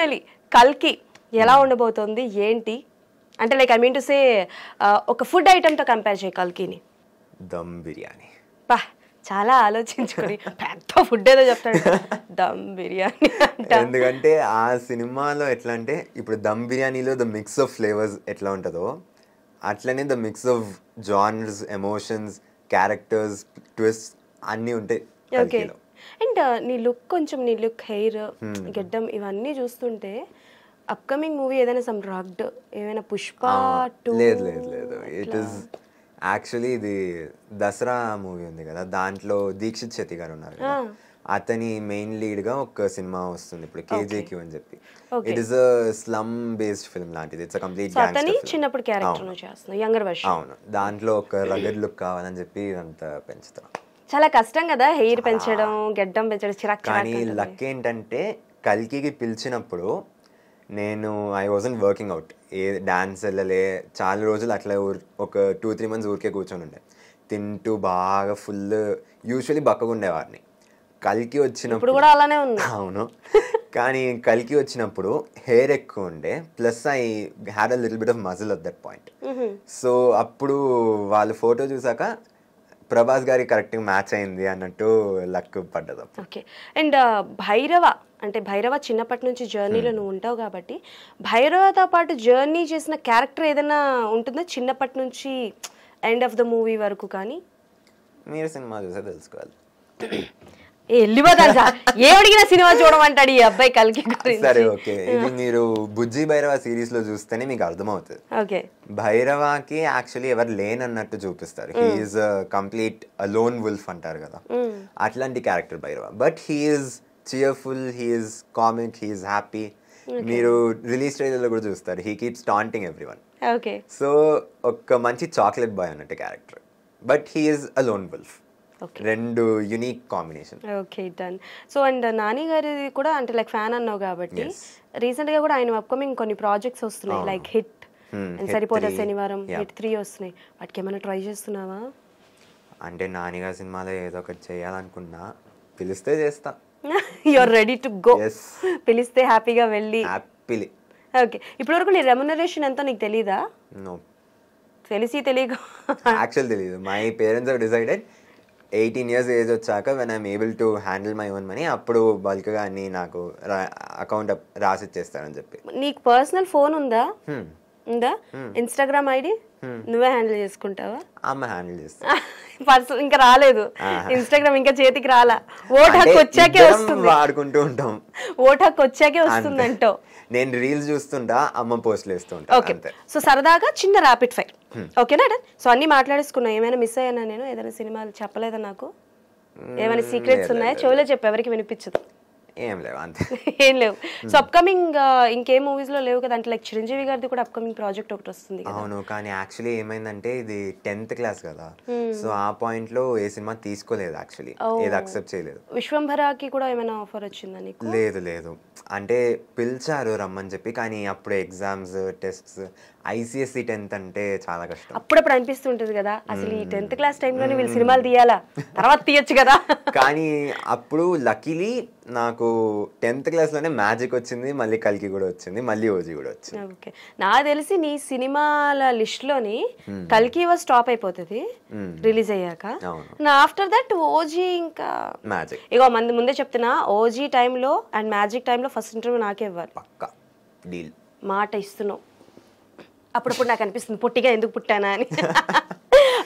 Finally కల్కి ఎలా ఉండబోతోంది ఏంటి అంటే like I mean to say ఒక ఫుడ్ ఐటమ్తో కంపేర్ చేయ కల్కిని. దమ్ బిర్యానీ. పా చాలా ఆలోచించుకొని పెద్ద ఫుడ్ ఏదో చెప్తాడు, దమ్ బిర్యానీ అంట. ఎందుకంటే ఆ సినిమాలో ఎట్లా అంటే ఇప్పుడు దమ్ బిర్యానీలో ద మిక్స్ ఆఫ్ ఫ్లేవర్స్ ఎట్లా ఉంటుందో అట్లనే the mix of genres, emotions, characters, twist అన్నీ ఉంటాయి. ఓకే. అండ్ నీ లుక్ హెయిర్ గెడ్డం ఇవన్నీ చూస్తుంటే అప్కమింగ్ మూవీ ఏదైనా సమ్ రగ్డ్ ఏమైనా పుష్ప 2? లేదు లేదు లేదు, ఇట్ ఈస్ యాక్చువల్లీ ఇది దసరా మూవీ ఉంది కదా, దాంట్లో దీక్షిత్ శెట్టి గారు ఉన్నారు కదా, అతని మెయిన్ లీడ్ గా ఒక సినిమా వస్తుంది ఇప్పుడు KJQ అని చెప్పి. It is a slum based film లాంటిది. It's a complete gangster film. చిన్నప్పుడు క్యారెక్టర్ చేస్తున్నా యంగర్ వర్షన్. అవును, దాంట్లో ఒక రగడ్ లుక్ కావాలని చెప్పి ఇదంతా పెంచుతాం. చాలా కష్టం కదా హెయిర్ పెంచడం, గెడ్డం పెంచడం, చిరాక్. కానీ లక్ ఏంటంటే కల్కికి పిలిచినప్పుడు నేను I wasn't working out, A dance వెళ్ళలే చాలా రోజులు, అట్లా ఒక 2-3 months ఊరికే కూర్చొని ఉండే, తింటూ బాగా ఫుల్ యూజువలీ బక్కగా ఉండేవాడిని. కల్కి వచ్చినప్పుడు కూడా అలానే ఉంది. అవును, కానీ కల్కి వచ్చినప్పుడు హెయిర్ ఎక్కువ ఉండే, plus I had a little bit of muscle at that point. So అప్పుడు వాళ్ళు ఫోటో చూసాక ప్రభాస్ గారి కరెక్ట్గా మ్యాచ్ అయింది అన్నట్టు లక్ పడ్డది. ఓకే. అండ్ భైరవ చిన్నప్పటి నుంచి జర్నీలో నువ్వు ఉంటావు కాబట్టి భైరవతో పాటు జర్నీ చేసిన క్యారెక్టర్ ఏదైనా ఉంటుందా చిన్నప్పటి నుంచి ఎండ్ ఆఫ్ ద మూవీ వరకు? కానీ మీరు సినిమా చూసే తెలుసుకోవాలి. వెళ్ళిపోతాను సార్, ఏ అడిగినా సినిమా చూడమంటాడు ఈ అబ్బాయి కల్కి గురించి. సరే ఓకే, ఇది మీరు బుజ్జి భైరవ సిరీస్ లో చూస్తేనే మీకు అర్థమవుతుంది. ఓకే. భైరవాకి యాక్చువల్లీ ఎవరు లేనన్నట్టు చూపిస్తారు. హీఈస్ కంప్లీట్ లోన్ వుల్ఫ్ అంటారు కదా, అట్లాంటి character Bhairava. But he's cheerful, he's comic, he's happy. మీరు రిలీజ్ ట్రైలర్ లో కూడా చూస్తారు, he keeps taunting everyone. Okay. So ఒక మంచి చాక్లెట్ బాయ్ అన్నట్టు character, but he's a lone wolf. రెండు unique combination. Okay, done. So and Nani గారి కూడా అంటే లైక్ ఫ్యాన్ అన్నావు కాబట్టి రీసెంట్ గా కూడా ఆయన అప్కమింగ్ కొన్ని ప్రాజెక్ట్స్ వస్తున్నాయి, లైక్ హిట్, సరిపోతే శనివారం, హిట్ 3 వస్తున్నాయి. వాటికి ఏమైనా ట్రై చేస్తున్నావా? అంటే నాని గారి సినిమాలో ఏదో ఒకటి చేయాలనుకున్నా, పిలిస్తే చేస్తా. You're ready to go. పిలిస్తే హ్యాపీగా వెళ్ళి. హ్యాపీలీ. ఓకే. ఇప్పటి వరకు నీ రెమ్యునరేషన్ ఎంతో నీకు తెలీదా? నో. తెలియక యాక్చువల్ తెలీదు. My parents have decided 18 years age వచ్చాక when I'm able to handle my own money, అప్పుడు బల్క్గా అన్ని నాకు అకౌంట్ రాసిచ్చేస్తారని చెప్పి. నీకు పర్సనల్ ఫోన్ ఉందా? ఇన్స్టాగ్రామ్ ఐడి నువ్వే హ్యాండిల్ చేసుకుంటావా? అమ్మ హ్యాండిల్ చేస్తా. పర్సనల్ ఇంకా రాలేదు, ఇన్స్టాగ్రామ్ ఇంకా చేతికి రాలా. ఓట్ హక్కు వచ్చాకే వస్తుంది, వాడుకుంటూ ఉంటాం. ఓట్ హక్కు వచ్చాకే వస్తుంది అంటావు. నేను రీల్స్ చూస్తుంటా, అమ్మ పోస్ట్లు వేస్తుంటా. ఓకే. సో సరదాగా చిన్న ర్యాపిడ్ ఫైర్, ఓకేనా? సో అన్ని మాట్లాడేసుకున్నా. ఏమైనా మిస్ అయ్యానా నేను? ఏదైనా సినిమాలు చెప్పలేదా నాకు? ఏమైనా సీక్రెట్స్ ఉన్నాయా? చెవులో చెప్పు, ఎవరికి వినిపించదు. ఏం లేవు, అంతే. ఏం లేవు. సో అప్కమింగ్ ఇంకేం మూవీస్ లో లేవు కదా అంటే లైక్ చిరంజీవి గారిది కూడా అప్కమింగ్ ప్రాజెక్ట్ ఒకటి వస్తుంది. అవును, కానీ యాక్చువల్లీ ఏమైందంటే ఇది 10th క్లాస్ కదా, సో ఆ పాయింట్ లో ఏ సినిమా తీసుకోలేదు, యాక్చువల్లీ ఏది అక్సెప్ట్ చేయలేదు. విశ్వంభరాకి కూడా ఏమైనా ఆఫర్ వచ్చిందా నీకు? లేదు లేదు, అంటే పిలిచారు రమ్మని చెప్పి, కానీ అప్పుడు ఎగ్జామ్స్, టెస్ట్స్, ICSE 10th అంటే చాలా కష్టం. అప్పుడప్పుడు అనిపిస్తుంటది కదా అసలు ఈ 10th క్లాస్ టైంలోనే వీళ్ళు సినిమాలు తీయాలా, తర్వాత తీయచ్చు కదా. కానీ అప్పుడు లక్కీలీ నాకు 10th క్లాస్లోనే మ్యాజిక్ వచ్చింది, మళ్ళీ కల్కి కూడా వచ్చింది, మళ్ళీ ఓజీ కూడా వచ్చింది. ఓకే. నాకు తెలిసి నీ సినిమాల లిస్ట్ లోని కల్కి వాజ్ స్టాప్ అయిపోతుంది రిలీజ్ అయ్యాక. ఆఫ్టర్ దట్ ఓజీ ఇంకా మ్యాజిక్. ఇగో ముందే చెప్తున్నా, ఓజీ టైంలో అండ్ మ్యాజిక్ టైంలో ఫస్ట్ ఇంటర్వ్యూ నాకే ఇవ్వాలి. పక్కా డీల్. మాట ఇస్తున్నావు. అప్పుడప్పుడు నాకు అనిపిస్తుంది పొట్టిగా ఎందుకు పుట్టానా అని.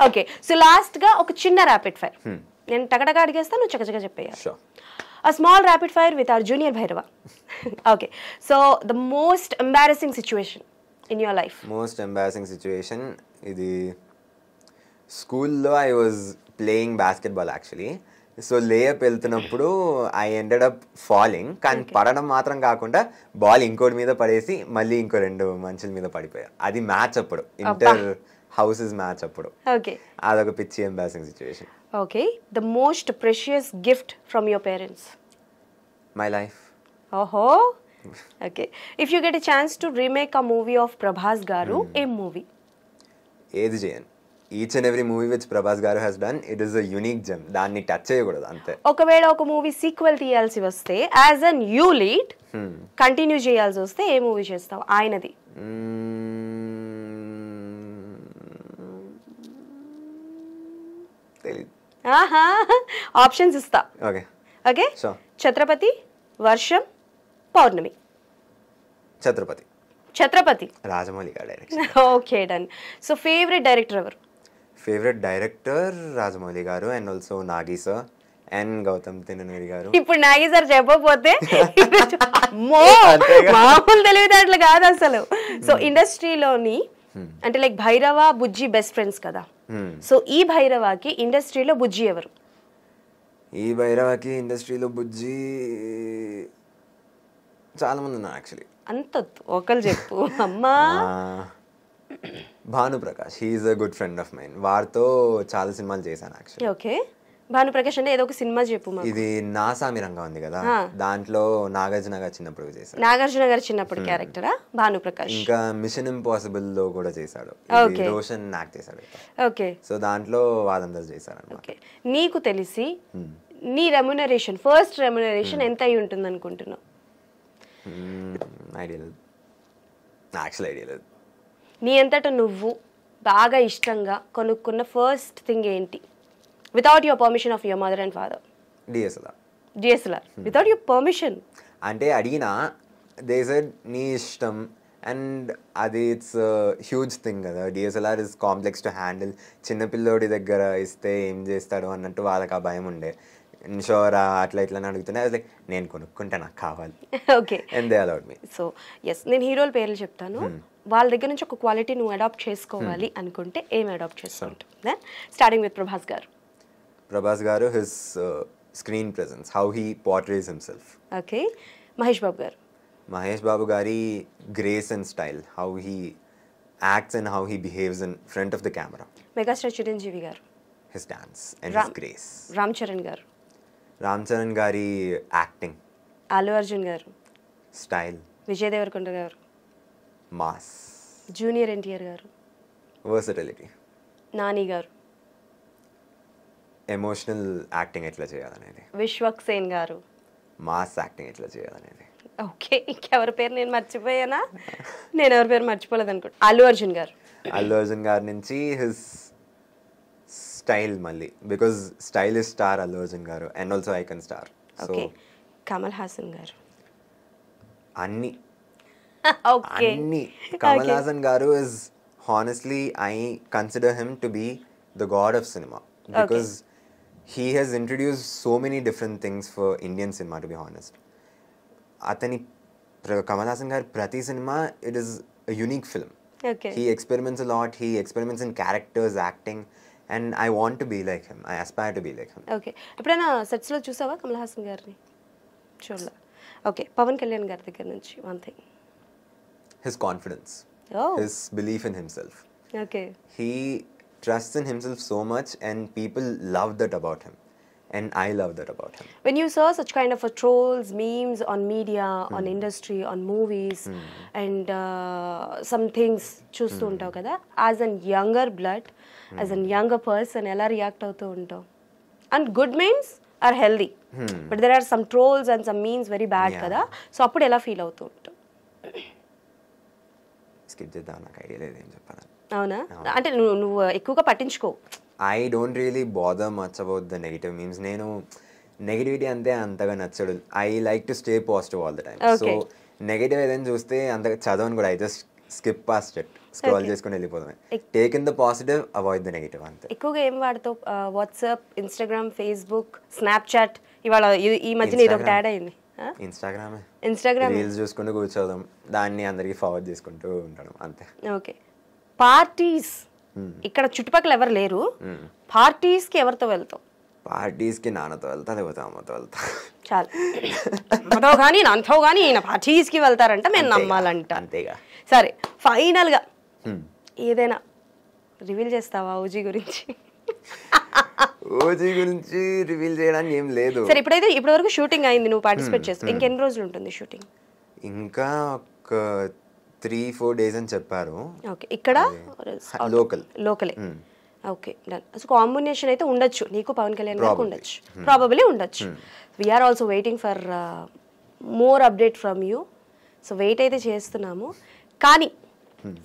ఓకే. సో లాస్ట్ గా ఒక చిన్న ర్యాపిడ్ ఫైర్, నేను టకటగా అడిగేస్తాను, నువ్వు చకచగా చెప్పేయాలి. A small rapid fire with our junior Bhairava. Okay. So the most embarrassing situation in your life? Most embarrassing situation, ఇది స్కూల్లో I was playing basketball actually. So layup వెళ్తున్నప్పుడు I ended up falling, కానీ పడడం మాత్రం కాకుండా ball ఇంకోటి మీద పడేసి మళ్ళీ ఇంకో 2 మనుషుల మీద పడిపోయా. అది మ్యాచ్ అప్పుడు, ఇంటర్ హౌసెస్ మ్యాచ్ అప్పుడు. ఓకే. అదొక పిచ్చి embarrassing situation. Okay. The most precious gift from your parents? My life. Oh. Okay. If you get a chance to remake a movie of Prabhas Garu, a movie? ఏది చేయను, each and every movie which Prabhas garu he's done it is a unique gem. దాన్ని touch చేయకూడదు అంతే. ఒకవేళ ఒక movie sequel తీయాల్సి వస్తే as an you lead continue చేయాల్సి వస్తే ఏ మూవీ చేస్తావు ఆయనది? తెలీదు. ఆప్షన్స్ ఇస్తా. Okay okay. ఛత్రపతి, వర్షం, పౌర్ణమి. ఛత్రపతి. ఛత్రపతి. రాజమౌళి గారి direction. Okay done. So favourite director ఎవరు? ఫేవరెట్ డైరెక్టర్ రాజమౌళి గారు and also Nagi sir and Gautam Tinnanuri గారు. ఇప్పుడు నాగి సార్ చెప్పకపోతే మామూలు తెలివితేటలు కాదు అసలు. సో ఇండస్ట్రీలోని అంటే లైక్ భైరవ బుజ్జి బెస్ట్ ఫ్రెండ్స్ కదా. సో ఈ భైరవకి ఇండస్ట్రీలో బుజ్జి ఎవరు? ఈ భైరవకి ఇండస్ట్రీలో బుజ్జి చాలా మంది ఉన్నారు యాక్చువల్లీ. అంత ఒకళ్ళు చెప్పు అమ్మా. Bhanuprakash, he's a good friend of mine. వారితో చాలా సినిమాలు చేశాను యాక్చువల్లీ. ఓకే. భానుప్రకాష్ అంటే ఏదో ఒక సినిమా చెప్పు. ఇది నా సామిరంగా ఉంది కదా, దాంట్లో నాగార్జున గారు చిన్నప్పుడు చేశాడు. నాగార్జున గారు చిన్నప్పుడు క్యారెక్టరా భానుప్రకాష్? ఇంకా మిషన్ ఇంపాసిబుల్ లో కూడా చేశాడు. రోషన్ యాక్ట్ చేశాడు. ఓకే. సో దాంట్లో వాళ్ళందరూ చేశారు. ఓకే. నీకు తెలిసి నీ రెమ్యునరేషన్, ఫస్ట్ రెమ్యునరేషన్ ఎంత అయి ఉంటుంది అనుకుంటున్నావు? ఐడియా లేదు, యాక్చువల్ ఐడియా లేదు. నీ అంతటా నువ్వు బాగా ఇష్టంగా కొనుక్కున్న ఫస్ట్ థింగ్ ఏంటి? Without your permission of your mother and father. DSLR without your permission అంటే అడిగినా దే సెడ్ నీ ఇష్టం అండ్ అది ఇట్స్ హ్యూజ్ థింగ్ కదా. DSLR is complex to handle. చిన్నపిల్లోడి దగ్గర ఇస్తే ఏం చేస్తాడు అన్నట్టు వాళ్ళకి ఆ భయం ఉండే. ఇన్షోర్ అట్లా ఇట్లా అడుగుతున్నా, లైక్ నేను కొనుక్కుంటే నాకు కావాలి. Okay. And they allowed me. So yes, నేను హీరోల పేర్లు చెప్తాను. వాళ్ళ దగ్గర నుంచి ఒక క్వాలిటీ నువ్వు అడాప్ట్ చేసుకోవాలి అనుకుంటే ఏం అడాప్ట్ చేసుకుంటావు? Then starting with Prabhas garu. Prabhas garu, his screen presence, how he portrays himself. Okay. Mahesh Babu garu. Mahesh Babu గారి grace and style, how he acts and how he behaves in front of the camera. Megastar Chiranjeevi garu. His dance and his grace. Ram Charan garu. Ram Charan గారి acting. Allu Arjun గారు. Style. Vijay Devarakonda గారు. Mass. Junior NTR గారు. Versatility. Nani గారు. Emotional acting ఎట్లా చేయాలనేది. విశ్వక్ సేన్ గారు. Mass acting ఎట్లా చేయాలనేది. ఓకే. ఇంకెవరి పేరు నేను మర్చిపోయానా? నేను ఎవరి పేరు మర్చిపోలేదు అనుకుంటా. అల్లు అర్జున్ గారు. అల్లు అర్జున్ గారి నుంచి హిస్ స్టైల్ మళ్ళీ, because style is star Allu Arjun garu and also icon star. Okay. Kamal Haasan garu. అన్ని ఓకే. అన్ని. Kamal Haasan garu is honestly I consider him to be the god of cinema because he has introduced so many different things for Indian cinema, to be honest. Atani Kamal Haasan gar prati cinema, it is a unique film. Okay. He experiments a lot, he experiments in characters, acting, and I want to be like him. I aspire to be like him. Okay. ఎప్పుడైనా sets లో చూసావా కమల్ హాసన్ గారిని? చూడలే. Okay. Pawan Kalyan గారి దగ్గర నుంచి one thing. His confidence. Oh. His belief in himself. Okay. He trusts in himself so much and people love that about him and I love that about him. When you saw such kind of a trolls, memes on media, on industry, on movies and some things చూస్తూ ఉంటావు కదా, as an younger blood, as a younger person ఎలా react అవుతూ ఉంటావు? And good memes are healthy, but there are some trolls and some memes very bad కదా, so అప్పుడు ఎలా feel అవుతూ ఉంటావు? స్కిప్ చేద్దాం, నాకు ఐడియా లేదు ఏం చెప్పాలి. అవునా? అంటే నువ్వు ఎక్కువగా పట్టించుకో. I don't really bother much about the negative memes. నేను నెగిటివిటీ అంతే అంతగా నచ్చడు. I like to stay positive all the time. So negative ఏదైనా చూస్తే అంతగా చదవను కూడా. I just skip past it, scroll చేసుకుని వెళ్ళిపోతామే. Take in the positive, avoid the negative అంతే. ఎక్కువగా ఏం వాడతావు? WhatsApp, Instagram, Facebook, Snapchat. ఇవాళ ఈ మధ్యన ఇది ఒకటి యాడ్ అయింది. ఇన్స్టాగ్రామ్ రీల్స్ చూసుకుంటూ కూర్చోదాం, దాన్ని అందరికి ఫార్వర్డ్ చేసుకుంటూ ఉంటాను అంతే. ఓకే. పార్టీస్ ఇక్కడ చుట్టుపక్కల ఎవరు లేరు, పార్టీస్ కి ఎవరితో వెళ్తావు? పార్టీస్ కి నాన్నతో వెళ్తా, లేకపోతే అమ్మతో వెళ్తా. చాలు. అమ్మతో కానీ నాన్నతో కానీ ఈయన పార్టీస్ కి వెళ్తారంట, మేము నమ్మాలంట. అంతేగా. సరే, ఫైనల్ గా ఏదైనా రివీల్ చేస్తావా ఓజీ గురించి? ఓజీ గురించి రివీల్ చేయడానికి ఏం లేదు. సరే, ఇప్పటి వరకు షూటింగ్ అయింది, నువ్వు పార్టిసిపేట్ చేస్తావు. ఇంకెన్ని రోజులు ఉంటుంది షూటింగ్? ఇంకా ఒక 3-4 days అని చెప్పారు. ఓకే. ఇక్కడ లోకలే. Okay done. సో కాంబినేషన్ అయితే ఉండొచ్చు, నీకు పవన్ కళ్యాణ్ గారికి ఉండొచ్చు, ప్రాబబ్లీ ఉండొచ్చు. We're also waiting for more update from you. So wait అయితే చేస్తున్నాము, కానీ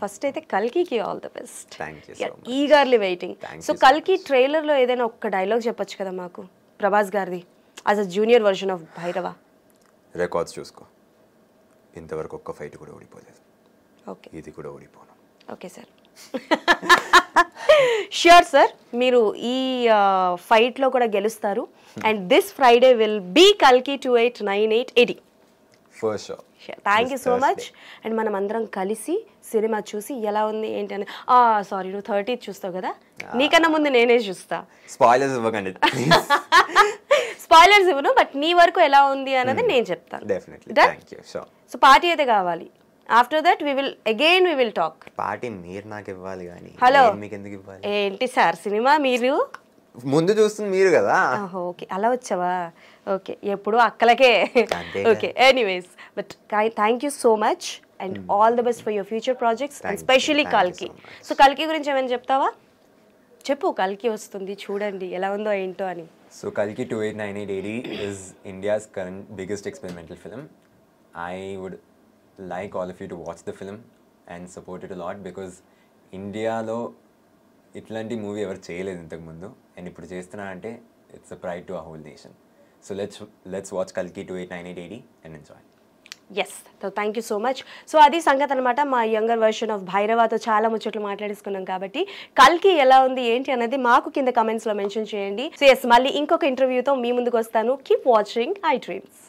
ఫస్ట్ అయితే కల్కికి all the best. Eagerly waiting. So కల్కి ట్రైలర్లో ఏదైనా ఒక్క డైలాగ్ చెప్పొచ్చు కదా మాకు, ప్రభాస్ గారిది as a junior version of Bhairava. Records చూసుకో, ఇంతవరకు ఒక్క ఫైట్ కూడా ఓడిపోలేదు. ఓకే, ఇది కూడా ఓడిపోను. Okay sir. ష్యూర్ సార్, మీరు ఈ ఫైట్లో కూడా గెలుస్తారు. And this Friday will be కల్కి 289880. For sure. Thank you so much. And మనం అందరం కలిసి సినిమా చూసి ఎలా ఉంది ఏంటి అని. సారీ, నువ్వు 30th చూస్తావు కదా, నీకన్నా ముందు నేనే చూస్తా. స్పాయిలర్స్ ఇవ్వకండి. స్పాయిలర్స్ ఇవ్వను, బట్ నీ వరకు ఎలా ఉంది అన్నది నేను చెప్తాను. Definitely. Thank you. Sure. So party అయితే కావాలి. After that we will talk. Party మీరు నాకు ఇవ్వాలి కానీ హలో మీకు ఎందుకు ఇవ్వాలి? ఏంటి సార్, సినిమా మీరు ముందు చూస్తుంది మీరు కదా. ఓకే, అలా వచ్చావా? ఓకే, ఎప్పుడు అక్కలకే. Okay, anyways, but thank you so much and all the best for your future projects, and specially కల్కి. సో కల్కి గురించి ఏమైనా చెప్తావా? చెప్పు, కల్కి వస్తుంది చూడండి ఎలా ఉందో ఏంటో అని. సో కల్కి 289880 is India's current biggest experimental film. I would like all of you to watch the film and support it a lot, because ఇండియాలో ఇట్లాంటి మూవీ ఎవరు చేయలేదు ఇంతకుముందు, అండ్ ఇప్పుడు చేస్తున్నా అంటే it's a pride to a whole nation. So let's watch కల్కి 289880 and enjoy. Yes, thank you so much. So అది సంగతి అనమాట. మా యంగర్ వర్షన్ ఆఫ్ భైరవతో చాలా ముచ్చట్లు మాట్లాడేసుకున్నాం కాబట్టి కల్కి ఎలా ఉంది ఏంటి అనేది మాకు కింద కమెంట్స్లో మెన్షన్ చేయండి. సో ఎస్, మళ్ళీ ఇంకొక ఇంటర్వ్యూతో మీ ముందుకు వస్తాను. Keep watching I dreams.